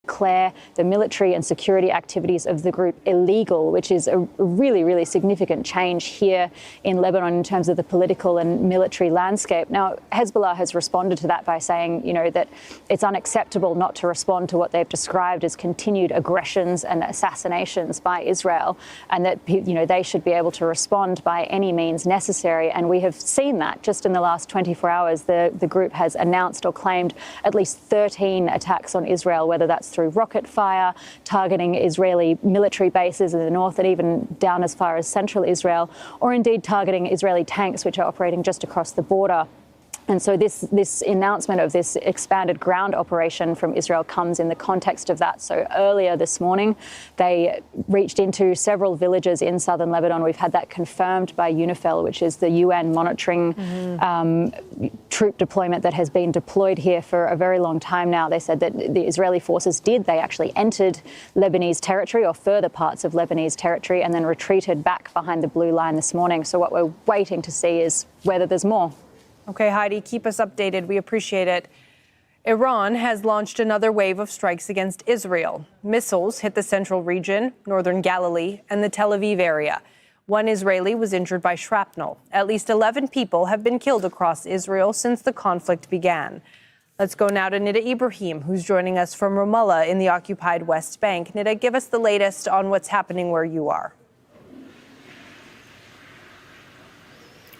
declare the military and security activities of the group illegal, which is a really, really significant change here in Lebanon in terms of the political and military landscape. Now, Hezbollah has responded to that by saying, that it's unacceptable not to respond to what they've described as continued aggressions and assassinations by Israel, and that, they should be able to respond by any means necessary. And we have seen that just in the last 24 hours. The group has announced or claimed at least 13 attacks on Israel, whether that's through rocket fire, targeting Israeli military bases in the north and even down as far as central Israel, or indeed targeting Israeli tanks which are operating just across the border. And so this announcement of this expanded ground operation from Israel comes in the context of that. So earlier this morning, they reached into several villages in southern Lebanon. We've had that confirmed by UNIFIL, which is the UN monitoring troop deployment that has been deployed here for a very long time now. They said that the Israeli forces they actually entered Lebanese territory or further parts of Lebanese territory and then retreated back behind the blue line this morning. So what we're waiting to see is whether there's more. Okay, Heidi, keep us updated. We appreciate it. Iran has launched another wave of strikes against Israel. Missiles hit the central region, northern Galilee, and the Tel Aviv area. One Israeli was injured by shrapnel. At least 11 people have been killed across Israel since the conflict began. Let's go now to Nida Ibrahim, who's joining us from Ramallah in the occupied West Bank. Nida, give us the latest on what's happening where you are.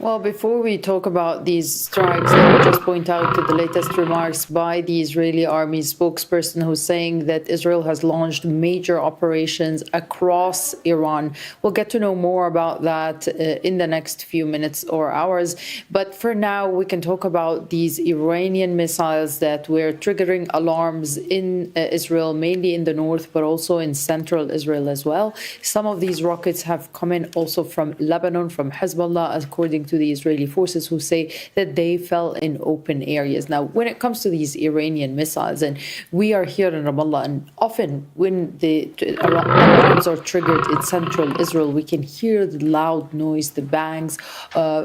Well, before we talk about these strikes, let me just point out to the latest remarks by the Israeli army spokesperson who's saying that Israel has launched major operations across Iran. We'll get to know more about that in the next few minutes or hours. But for now, we can talk about these Iranian missiles that were triggering alarms in Israel, mainly in the north, but also in central Israel as well. Some of these rockets have come in also from Lebanon, from Hezbollah, according to the Israeli forces, who say that they fell in open areas. Now, when it comes to these Iranian missiles, and we are here in Ramallah, and often when the alarms are triggered in central Israel, we can hear the loud noise, the bangs,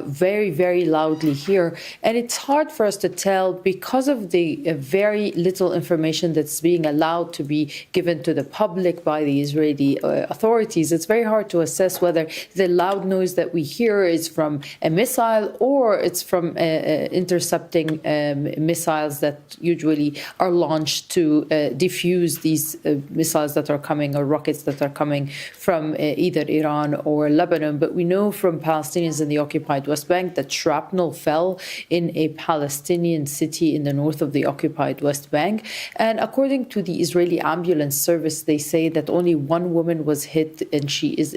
very, very loudly here. And it's hard for us to tell because of the very little information that's being allowed to be given to the public by the Israeli authorities. It's very hard to assess whether the loud noise that we hear is from a missile or it's from intercepting missiles that usually are launched to defuse these missiles that are coming, or rockets that are coming from either Iran or Lebanon. But we know from Palestinians in the occupied West Bank that shrapnel fell in a Palestinian city in the north of the occupied West Bank. And according to the Israeli ambulance service, they say that only one woman was hit and she is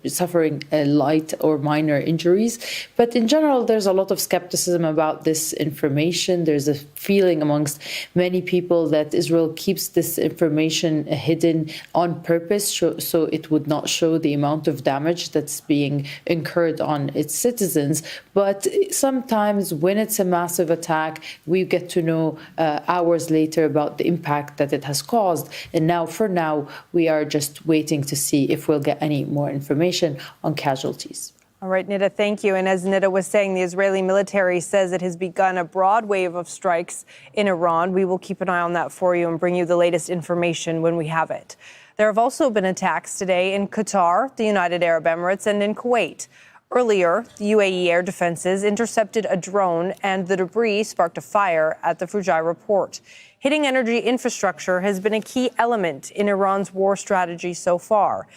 suffering light or minor injuries. But in general, there's a lot of skepticism about this information. There's a feeling amongst many people that Israel keeps this information hidden on purpose so it would not show the amount of damage that's being incurred on its citizens. But sometimes when it's a massive attack, we get to know hours later about the impact that it has caused. And now, for now, we are just waiting to see if we'll get any more information on casualties. All right, Nida, thank you. And as Nida was saying, the Israeli military says it has begun a broad wave of strikes in Iran. We will keep an eye on that for you and bring you the latest information when we have it. There have also been attacks today in Qatar, the United Arab Emirates, and in Kuwait. Earlier, the UAE air defenses intercepted a drone, and the debris sparked a fire at the Fujairah port. Hitting energy infrastructure has been a key element in Iran's war strategy so far.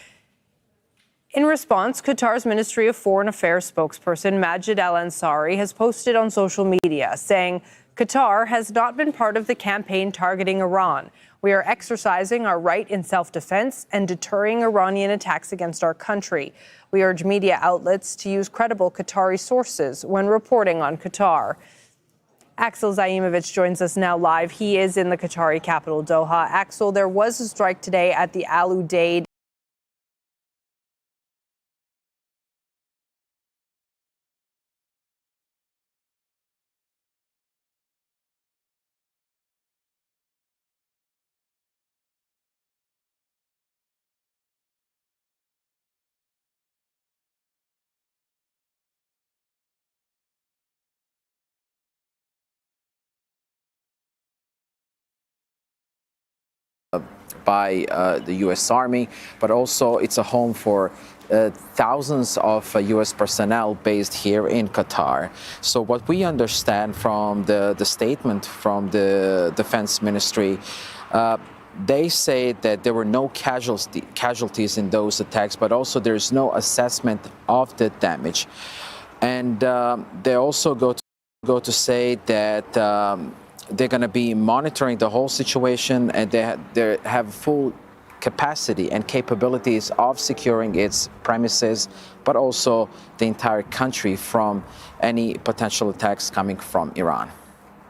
In response, Qatar's Ministry of Foreign Affairs spokesperson Majid Al-Ansari has posted on social media saying, Qatar has not been part of the campaign targeting Iran. We are exercising our right in self-defense and deterring Iranian attacks against our country. We urge media outlets to use credible Qatari sources when reporting on Qatar. Axel Zaimovich joins us now live. He is in the Qatari capital, Doha. Axel, there was a strike today at the Al Udeid by the U.S. Army, but also it's a home for thousands of U.S. personnel based here in Qatar. So what we understand from the statement from the Defense Ministry, they say that there were no casualties in those attacks, but also there's no assessment of the damage. And they also go to say that they're going to be monitoring the whole situation, and they have full capacity and capabilities of securing its premises, but also the entire country from any potential attacks coming from Iran.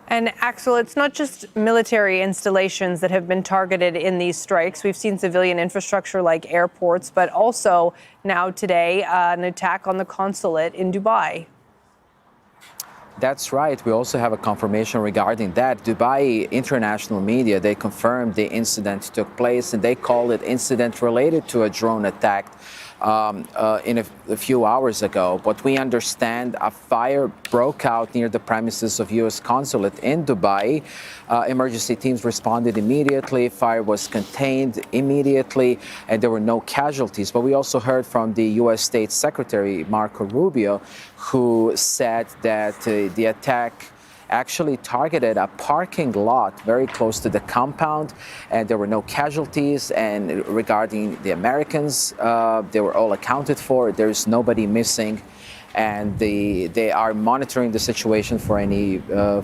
And Axel, it's not just military installations that have been targeted in these strikes. We've seen civilian infrastructure like airports, but also now today an attack on the consulate in Dubai. That's right. We also have a confirmation regarding that. Dubai international media, they confirmed the incident took place, and they call it incident related to a drone attack in a few hours ago. But we understand a fire broke out near the premises of U.S. consulate in Dubai. Emergency teams responded immediately. Fire was contained immediately, and there were no casualties. But we also heard from the U.S. State Secretary Marco Rubio, who said that the attack actually targeted a parking lot very close to the compound, and there were no casualties. And regarding the Americans, they were all accounted for. There's nobody missing, and they are monitoring the situation for any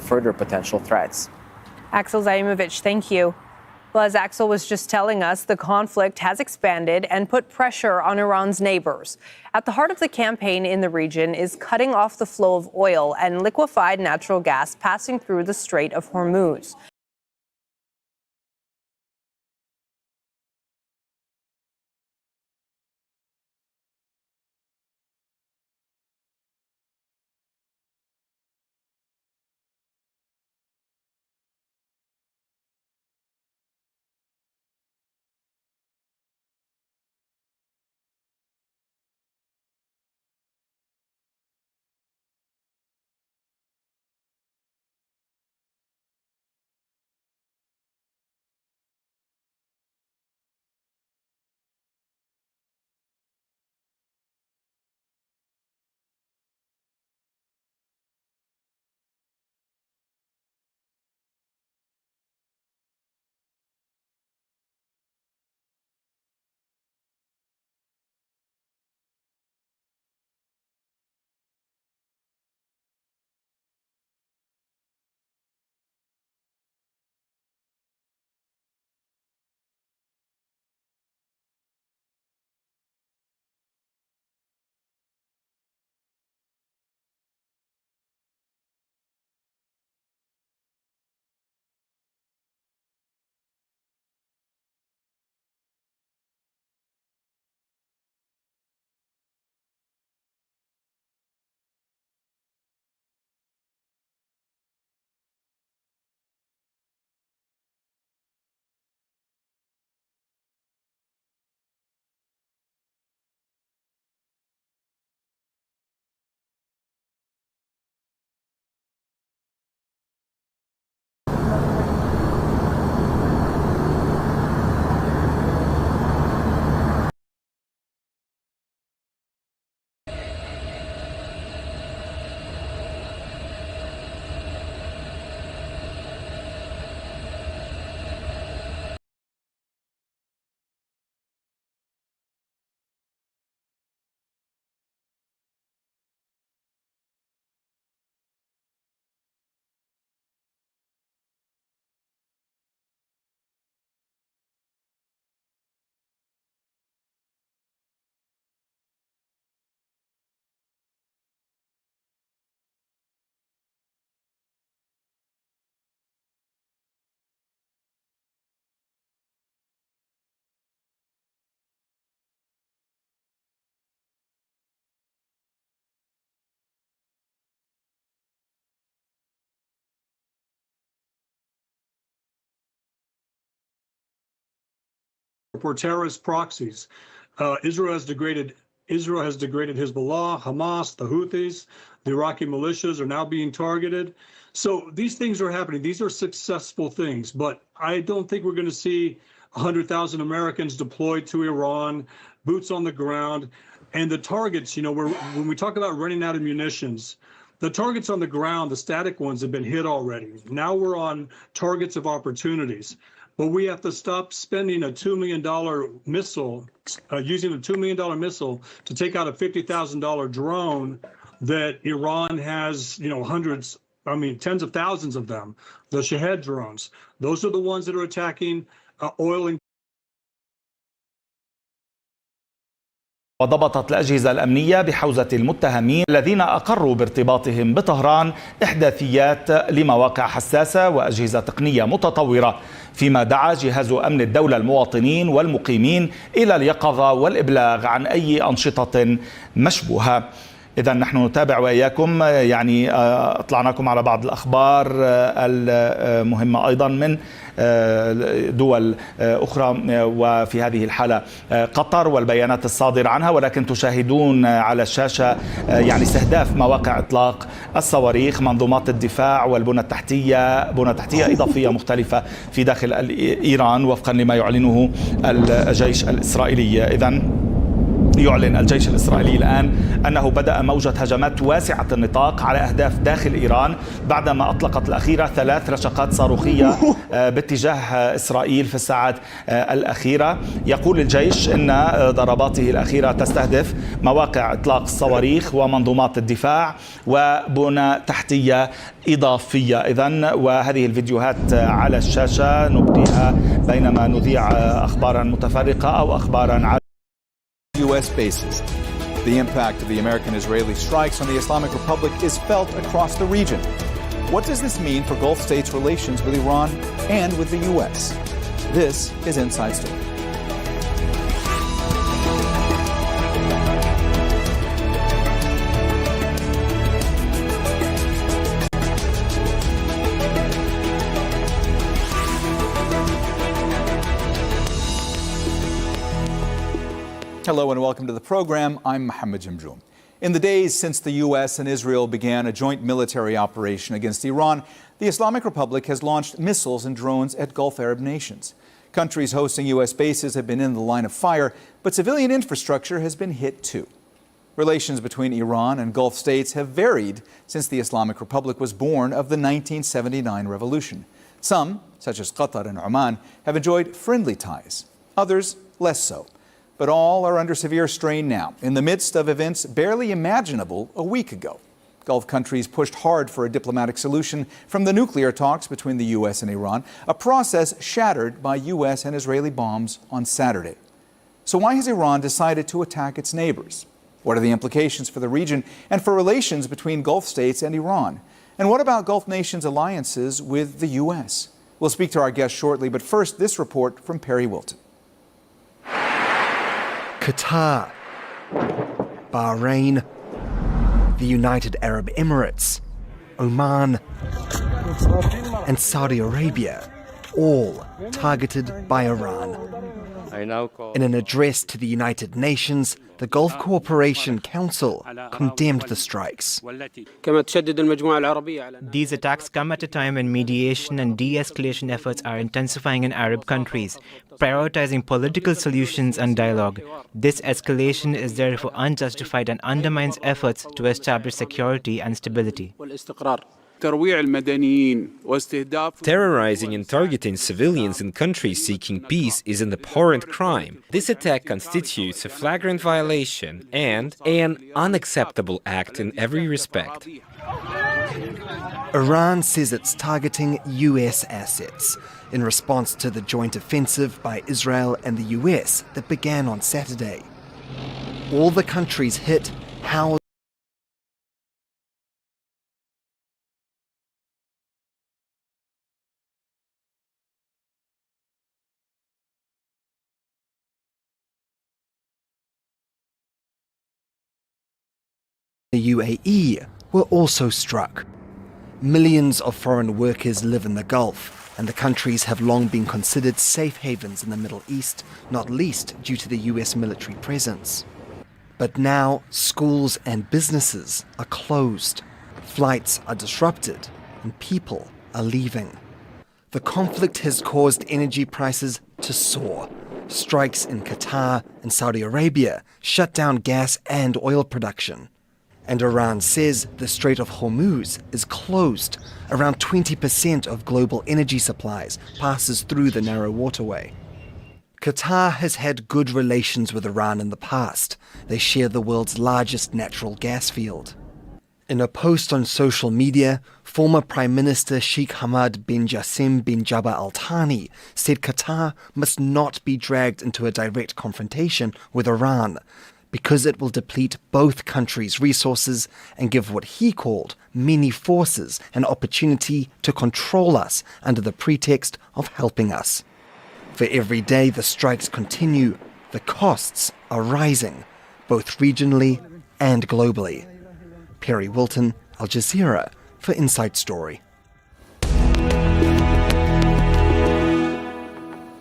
further potential threats. Axel Zaimovich, thank you. Well, as Axel was just telling us, the conflict has expanded and put pressure on Iran's neighbors. At the heart of the campaign in the region is cutting off the flow of oil and liquefied natural gas passing through the Strait of Hormuz. For terrorist proxies. Israel has degraded Hezbollah, Hamas, the Houthis, the Iraqi militias are now being targeted. So these things are happening. These are successful things, but I don't think we're going to see 100,000 Americans deployed to Iran, boots on the ground. And the targets, when we talk about running out of munitions, the targets on the ground, the static ones, have been hit already. Now we're on targets of opportunities. But we have to stop spending a $2 million missile, using a $2 million missile to take out a $50,000 drone that Iran has, tens of thousands of them, the Shahed drones. Those are the ones that are attacking oil and وضبطت الأجهزة الأمنية بحوزة المتهمين الذين أقروا بارتباطهم بطهران إحداثيات لمواقع حساسة وأجهزة تقنية متطورة، فيما دعا جهاز أمن الدولة المواطنين والمقيمين إلى اليقظة والإبلاغ عن أي أنشطة مشبوهة. إذا نحن نتابع وإياكم، أطلعناكم على بعض الأخبار المهمة أيضا من دول أخرى، وفي هذه الحالة قطر والبيانات الصادرة عنها، ولكن تشاهدون على الشاشة استهداف مواقع إطلاق الصواريخ، منظومات الدفاع والبنى التحتية، بنى تحتية إضافية مختلفة في داخل إيران وفقا لما يعلنه الجيش الإسرائيلي. إذن يعلن الجيش الإسرائيلي الآن أنه بدأ موجة هجمات واسعة النطاق على أهداف داخل إيران بعدما أطلقت الأخيرة 3 رشقات صاروخية باتجاه إسرائيل في الساعات الأخيرة. يقول الجيش أن ضرباته الأخيرة تستهدف مواقع إطلاق الصواريخ ومنظومات الدفاع وبنى تحتية إضافية. إذن وهذه الفيديوهات على الشاشة نبديها بينما نذيع أخبارا متفرقة أو أخبارا على U.S. bases. The impact of the American-Israeli strikes on the Islamic Republic is felt across the region. What does this mean for Gulf states' relations with Iran and with the U.S.? This is Inside Story. Hello and welcome to the program. I'm Mohammed Jamjoom. In the days since the U.S. and Israel began a joint military operation against Iran, the Islamic Republic has launched missiles and drones at Gulf Arab nations. Countries hosting U.S. bases have been in the line of fire, but civilian infrastructure has been hit too. Relations between Iran and Gulf states have varied since the Islamic Republic was born of the 1979 revolution. Some, such as Qatar and Oman, have enjoyed friendly ties, others less so. But all are under severe strain now, in the midst of events barely imaginable a week ago. Gulf countries pushed hard for a diplomatic solution from the nuclear talks between the U.S. and Iran, a process shattered by U.S. and Israeli bombs on Saturday. So why has Iran decided to attack its neighbors? What are the implications for the region and for relations between Gulf states and Iran? And what about Gulf nations' alliances with the U.S.? We'll speak to our guest shortly, but first, this report from Perry Wilton. Qatar, Bahrain, the United Arab Emirates, Oman, and Saudi Arabia, all targeted by Iran. In an address to the United Nations, the Gulf Cooperation Council condemned the strikes. These attacks come at a time when mediation and de-escalation efforts are intensifying in Arab countries, prioritizing political solutions and dialogue. This escalation is therefore unjustified and undermines efforts to establish security and stability. Terrorizing and targeting civilians in countries seeking peace is an abhorrent crime. This attack constitutes a flagrant violation and an unacceptable act in every respect. Iran says it's targeting U.S. assets in response to the joint offensive by Israel and the U.S. that began on Saturday. All the countries hit housed the UAE were also struck. Millions of foreign workers live in the Gulf, and the countries have long been considered safe havens in the Middle East, not least due to the US military presence. But now, schools and businesses are closed, flights are disrupted, and people are leaving. The conflict has caused energy prices to soar. Strikes in Qatar and Saudi Arabia shut down gas and oil production. And Iran says the Strait of Hormuz is closed. Around 20% of global energy supplies passes through the narrow waterway. Qatar has had good relations with Iran in the past. They share the world's largest natural gas field. In a post on social media, former Prime Minister Sheikh Hamad bin Jassim bin Jabbar Al Thani said Qatar must not be dragged into a direct confrontation with Iran because it will deplete both countries' resources and give what he called many forces an opportunity to control us under the pretext of helping us. For every day the strikes continue, the costs are rising, both regionally and globally. Perry Wilton, Al Jazeera, for Inside Story.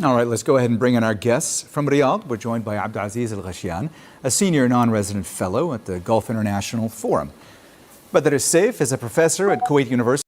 All right, let's go ahead and bring in our guests. From Riyadh, we're joined by Abdulaziz Al Ghashian, a senior non-resident fellow at the Gulf International Forum. Badr Saif is a professor at Kuwait University.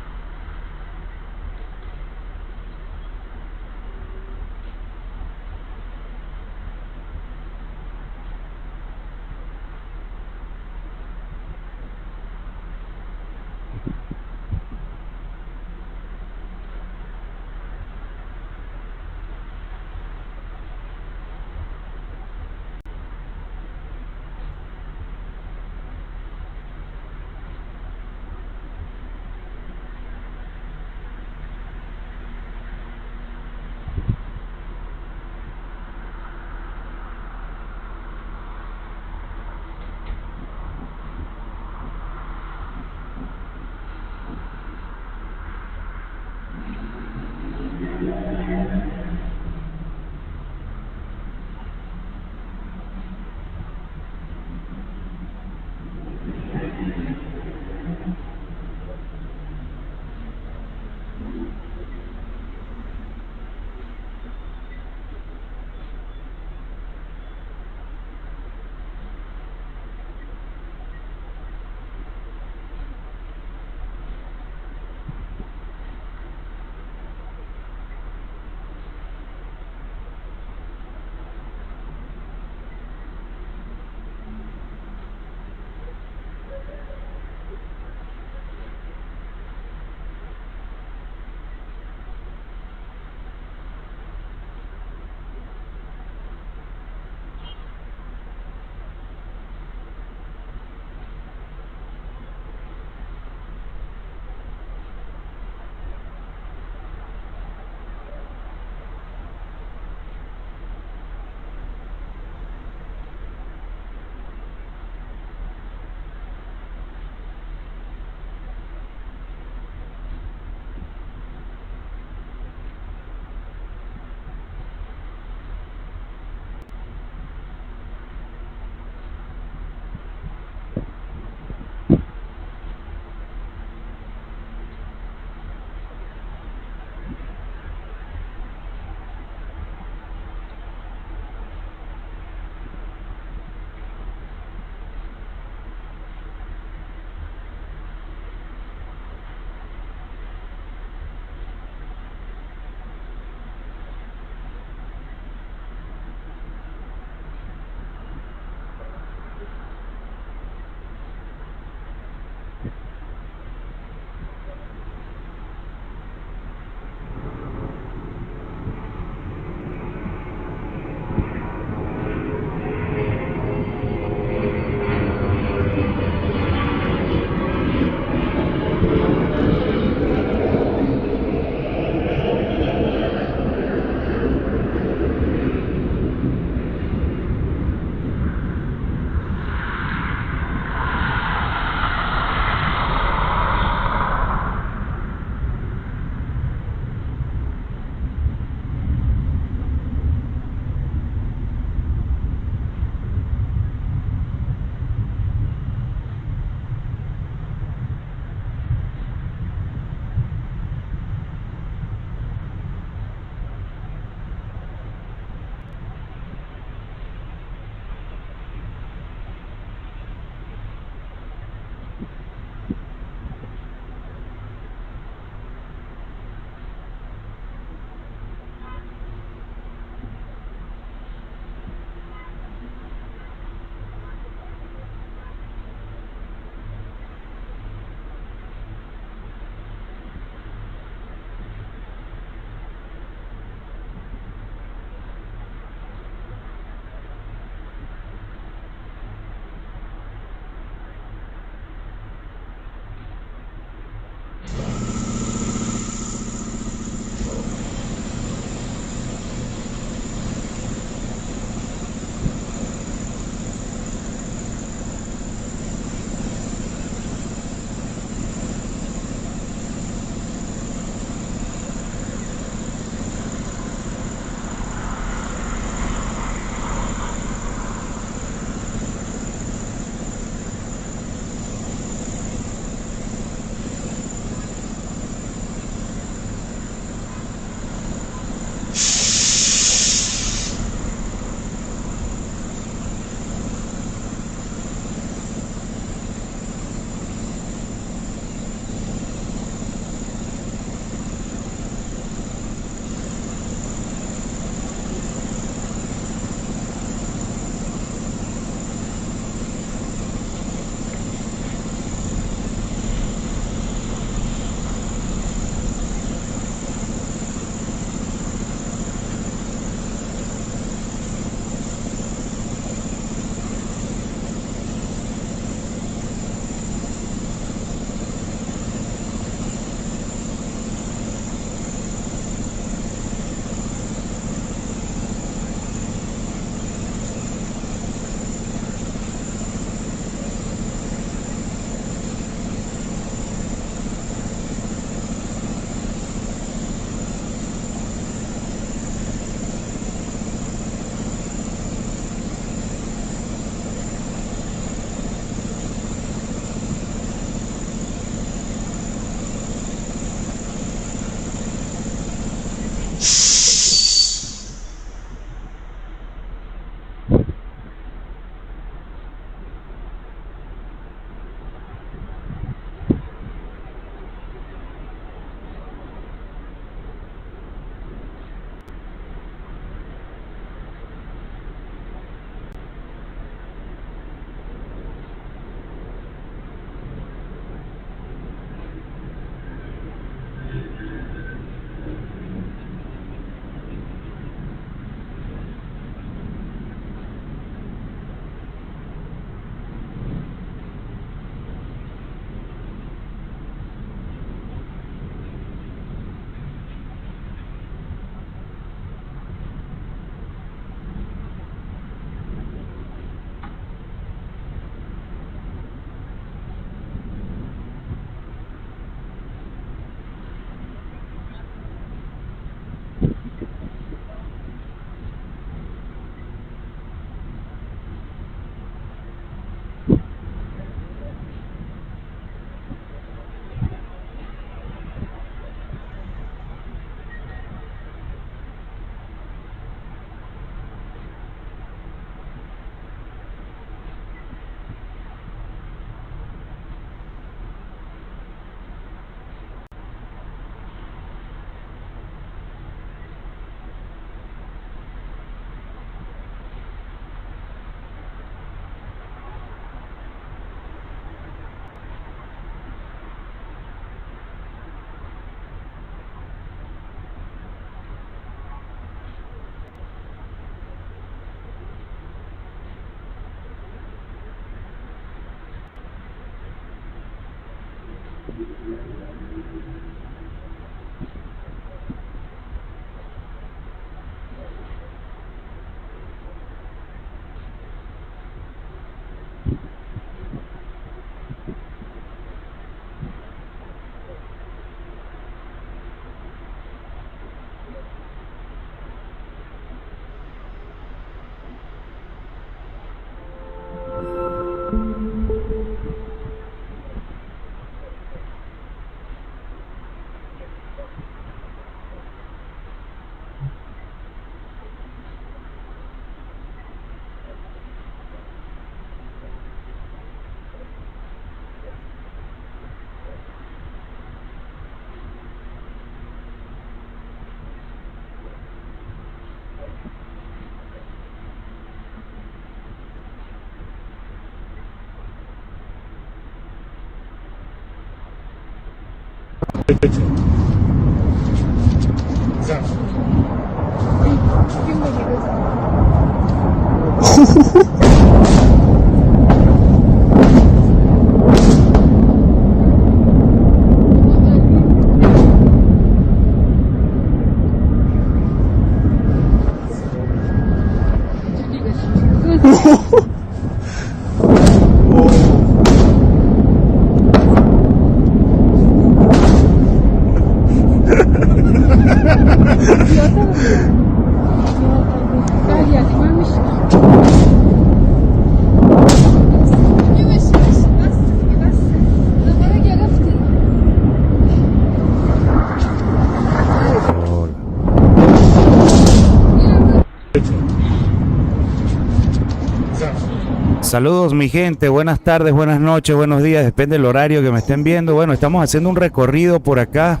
Saludos mi gente, buenas tardes, buenas noches, buenos días, depende del horario que me estén viendo. Bueno, estamos haciendo un recorrido por acá,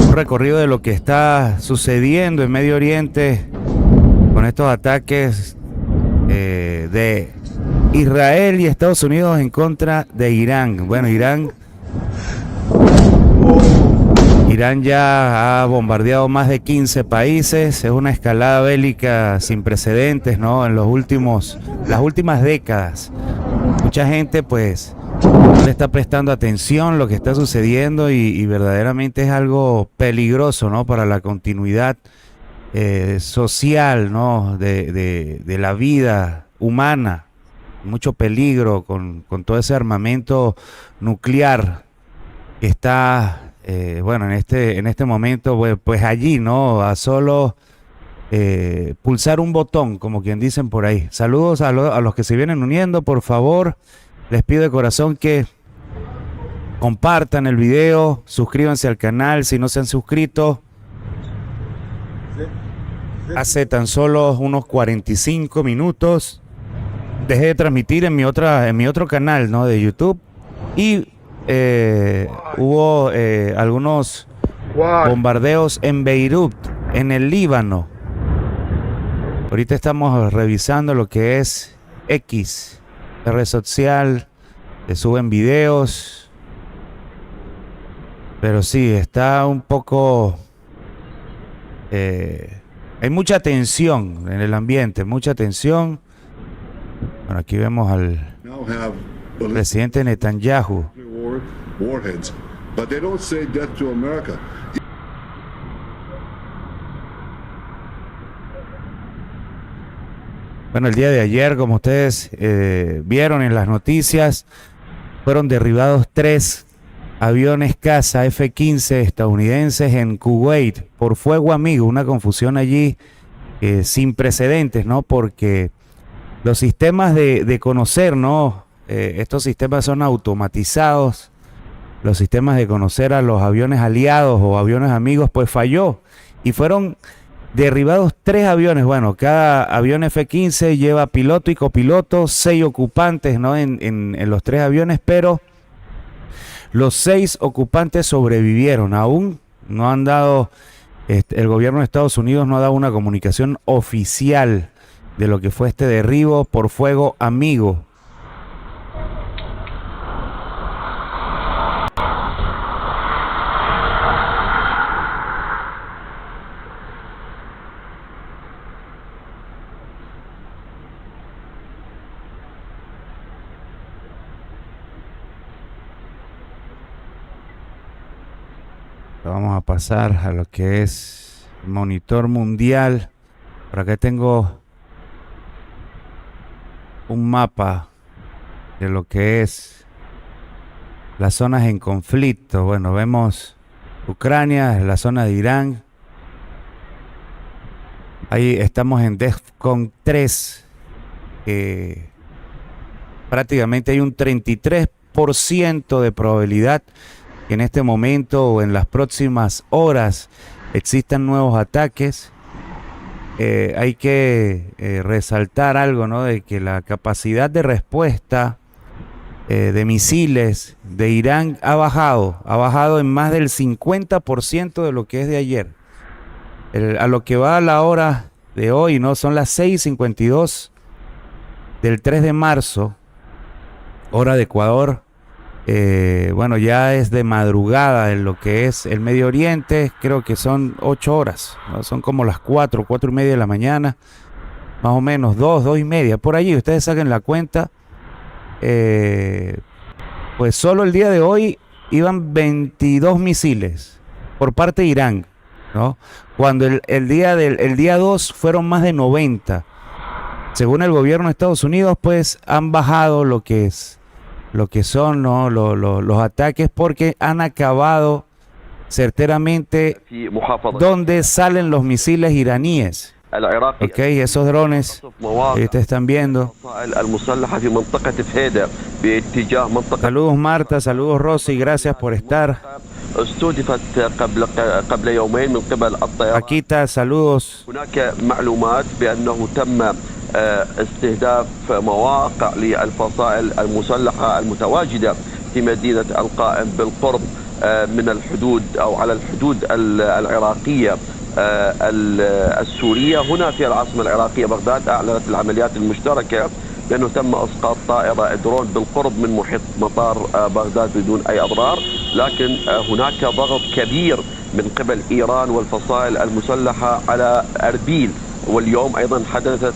un recorrido de lo que está sucediendo en Medio Oriente con estos ataques de Israel y Estados Unidos en contra de Irán. Bueno, Irán ya ha bombardeado más de 15 países, es una escalada bélica sin precedentes, ¿no? En las últimas décadas. Mucha gente pues no le está prestando atención a lo que está sucediendo y verdaderamente es algo peligroso, ¿no? Para la continuidad social, ¿no? de la vida humana. Mucho peligro con todo ese armamento nuclear que está... bueno, en este momento, pues allí, ¿no? A solo pulsar un botón, como quien dicen por ahí. Saludos a los que se vienen uniendo, por favor. Les pido de corazón que compartan el video, suscríbanse al canal si no se han suscrito. Hace tan solo unos 45 minutos dejé de transmitir en mi otro canal, ¿no? De YouTube. Y hubo algunos bombardeos en Beirut, en el Líbano. Ahorita estamos revisando lo que es X, la red social, se suben videos. Pero sí, está un poco... hay mucha tensión en el ambiente, mucha tensión. Bueno, aquí vemos al presidente Netanyahu. Warheads, but they don't say death to America. Bueno, el día de ayer, como ustedes vieron en las noticias, fueron derribados 3 aviones caza F-15 estadounidenses en Kuwait por fuego amigo. Una confusión allí sin precedentes, ¿no? Porque los sistemas de conocer, ¿no? Estos sistemas son automatizados. Los sistemas de conocer a los aviones aliados o aviones amigos, pues falló. Y fueron derribados 3 aviones. Bueno, cada avión F-15 lleva piloto y copiloto, 6 ocupantes, ¿no? En los 3 aviones, pero los 6 ocupantes sobrevivieron. Aún no han dado, el gobierno de Estados Unidos no ha dado una comunicación oficial de lo que fue este derribo por fuego amigo. Vamos a pasar a lo que es el monitor mundial. Por acá tengo un mapa de lo que es las zonas en conflicto. Bueno, vemos Ucrania, la zona de Irán. Ahí estamos en DEFCON 3. Prácticamente hay un 33% de probabilidad que en este momento o en las próximas horas existan nuevos ataques. Hay que resaltar algo, ¿no? De que la capacidad de respuesta de misiles de Irán ha bajado en más del 50% de lo que es de ayer. A lo que va a la hora de hoy, ¿no? Son las 6:52 del 3 de marzo, hora de Ecuador. Bueno, ya es de madrugada en lo que es el Medio Oriente. Creo que son 8 horas, ¿no? Son como las 4:30 de la mañana, más o menos, 2:30, por allí. Ustedes saquen la cuenta. Pues solo el día de hoy iban 22 misiles por parte de Irán, ¿no? Cuando el día 2 fueron más de 90. Según el gobierno de Estados Unidos, pues han bajado lo que son, ¿no? los ataques, porque han acabado certeramente donde salen los misiles iraníes. Ok, esos drones que ustedes están viendo. Saludos Marta, saludos Rosy, gracias por estar. Akita, saludos. استهداف مواقع للفصائل المسلحة المتواجدة في مدينة القائم بالقرب من الحدود أو على الحدود العراقية السورية. هنا في العاصمة العراقية بغداد أعلنت العمليات المشتركة بأنه تم إسقاط طائرة درون بالقرب من محيط مطار بغداد بدون أي أضرار، لكن هناك ضغط كبير من قبل إيران والفصائل المسلحة على أربيل. واليوم أيضا حدثت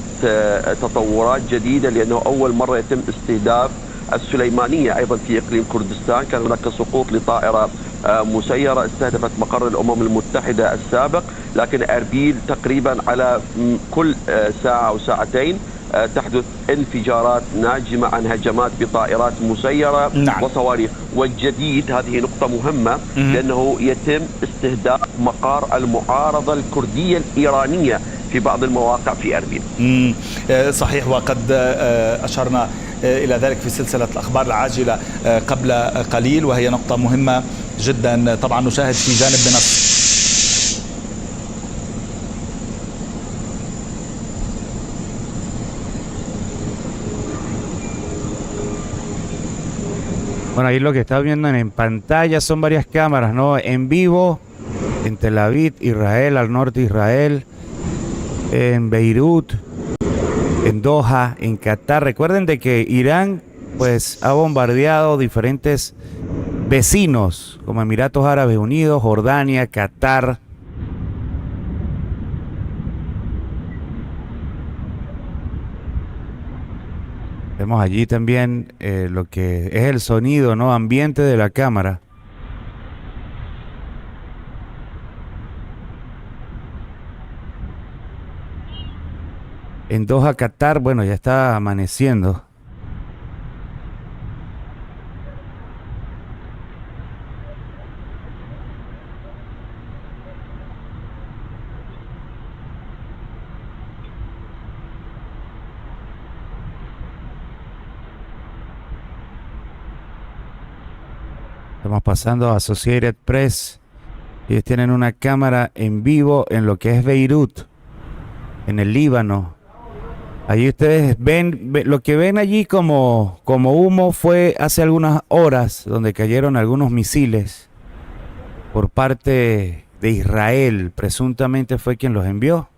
تطورات جديدة، لأنه أول مرة يتم استهداف السليمانية أيضا في إقليم كردستان. كان هناك سقوط لطائرة مسيرة استهدفت مقر الأمم المتحدة السابق، لكن أربيل تقريبا على كل ساعة أو ساعتين تحدث انفجارات ناجمة عن هجمات بطائرات مسيرة وصواريخ. والجديد، هذه نقطة مهمة، لأنه يتم استهداف مقار المعارضة الكردية الإيرانية في بعض المواقع في أربيل. صحيح، وقد أشرنا إلى ذلك في سلسلة الأخبار العاجلة قبل قليل، وهي نقطة مهمة جدا. طبعا نشاهد في جانب من Bueno, ahí lo que está viendo en pantalla son varias cámaras, ¿no? En vivo, en Tel Aviv, Israel, al norte de Israel, en Beirut, en Doha, en Qatar. Recuerden de que Irán, pues, ha bombardeado diferentes vecinos, como Emiratos Árabes Unidos, Jordania, Qatar. Vemos allí también lo que es el sonido, ¿no? Ambiente de la cámara. En Doha, Qatar, bueno, ya está amaneciendo. Estamos pasando a Associated Press. Ellos tienen una cámara en vivo en lo que es Beirut, en el Líbano. Allí ustedes ven, lo que ven allí como humo fue hace algunas horas, donde cayeron algunos misiles por parte de Israel. Presuntamente fue quien los envió.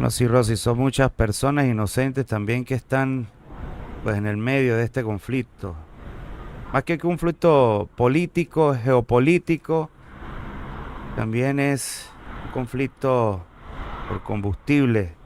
Bueno, sí, Rosy, son muchas personas inocentes también que están pues en el medio de este conflicto. Más que un conflicto político, geopolítico, también es un conflicto por combustible.